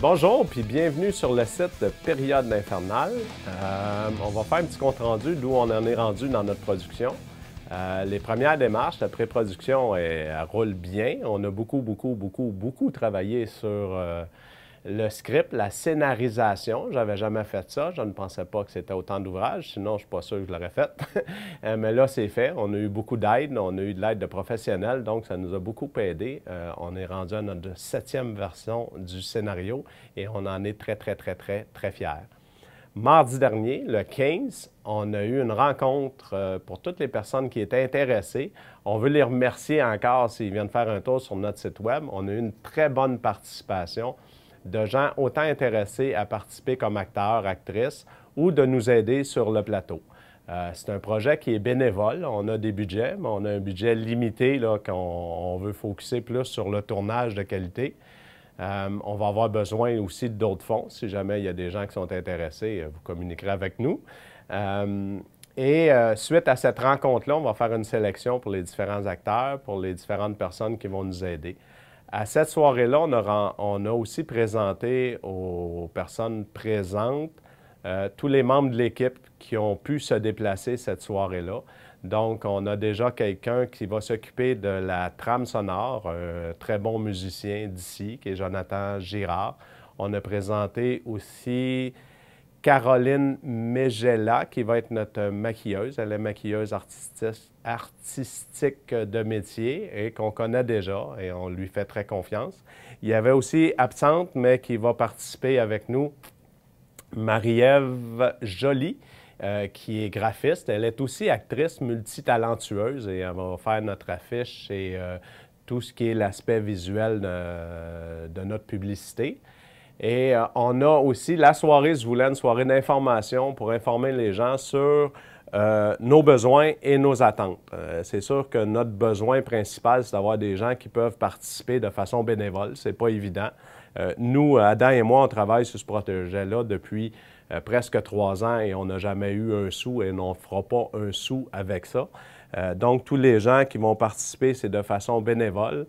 Bonjour, puis bienvenue sur le site de Période Infernale. On va faire un petit compte-rendu d'où on en est rendu dans notre production. Les premières démarches, la pré-production, elle roule bien. On a beaucoup travaillé sur le script, la scénarisation. J'avais jamais fait ça. Je ne pensais pas que c'était autant d'ouvrages, sinon je ne suis pas sûr que je l'aurais fait. Mais là, c'est fait. On a eu beaucoup d'aide. On a eu de l'aide de professionnels, donc ça nous a beaucoup aidé. On est rendu à notre 7e version du scénario et on en est très fiers. Mardi dernier, le 15, on a eu une rencontre pour toutes les personnes qui étaient intéressées. On veut les remercier encore s'ils viennent faire un tour sur notre site web. On a eu une très bonne participation de gens autant intéressés à participer comme acteurs, actrices ou de nous aider sur le plateau. C'est un projet qui est bénévole. On a des budgets, mais on a un budget limité là, qu'on veut focuser plus sur le tournage de qualité. On va avoir besoin aussi d'autres fonds. Si jamais il y a des gens qui sont intéressés, vous communiquerez avec nous. Suite à cette rencontre-là, on va faire une sélection pour les différents acteurs, pour les différentes personnes qui vont nous aider. À cette soirée-là, on a aussi présenté aux personnes présentes tous les membres de l'équipe qui ont pu se déplacer cette soirée-là. Donc, on a déjà quelqu'un qui va s'occuper de la trame sonore, un très bon musicien d'ici, qui est Jonathan Girard. On a présenté aussi Caroline Megela, qui va être notre maquilleuse. Elle est maquilleuse artistique de métier et qu'on connaît déjà et on lui fait très confiance. Il y avait aussi absente, mais qui va participer avec nous, Marie-Ève Joly, qui est graphiste. Elle est aussi actrice multitalentueuse et elle va faire notre affiche et tout ce qui est l'aspect visuel de notre publicité. Et on a aussi la soirée, je voulais une soirée d'information pour informer les gens sur nos besoins et nos attentes. C'est sûr que notre besoin principal, c'est d'avoir des gens qui peuvent participer de façon bénévole. C'est pas évident. Nous, Adam et moi, on travaille sur ce projet-là depuis presque 3 ans et on n'a jamais eu un sou et on ne fera pas un sou avec ça. Donc, tous les gens qui vont participer, c'est de façon bénévole.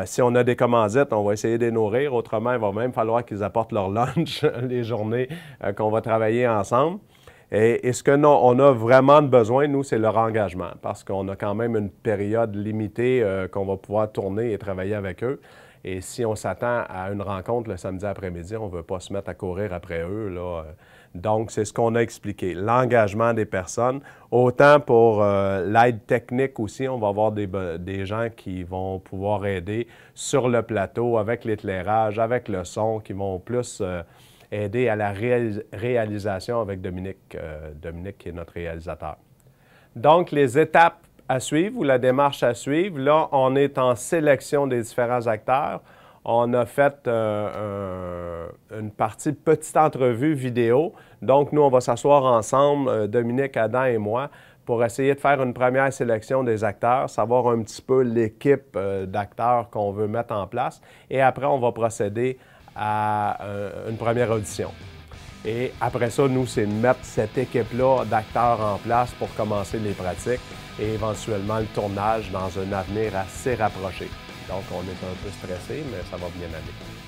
Si on a des commandites, on va essayer de les nourrir. Autrement, il va même falloir qu'ils apportent leur lunch les journées qu'on va travailler ensemble. Et ce qu'on a vraiment besoin, nous, c'est leur engagement parce qu'on a quand même une période limitée qu'on va pouvoir tourner et travailler avec eux. Et si on s'attend à une rencontre le samedi après-midi, on ne veut pas se mettre à courir après eux, là. Donc, c'est ce qu'on a expliqué, l'engagement des personnes. Autant pour l'aide technique aussi, on va avoir des gens qui vont pouvoir aider sur le plateau avec l'éclairage, avec le son, qui vont plus aider à la réalisation avec Dominique, Dominique qui est notre réalisateur. Donc, les étapes à suivre ou la démarche à suivre, là, on est en sélection des différents acteurs. On a fait une partie petite entrevue vidéo. Donc, nous, on va s'asseoir ensemble, Dominique, Adam et moi, pour essayer de faire une première sélection des acteurs, savoir un petit peu l'équipe d'acteurs qu'on veut mettre en place. Et après, on va procéder à une première audition. Et après ça, nous, c'est de mettre cette équipe-là d'acteurs en place pour commencer les pratiques et éventuellement le tournage dans un avenir assez rapproché. Donc, on est un peu stressé, mais ça va bien aller.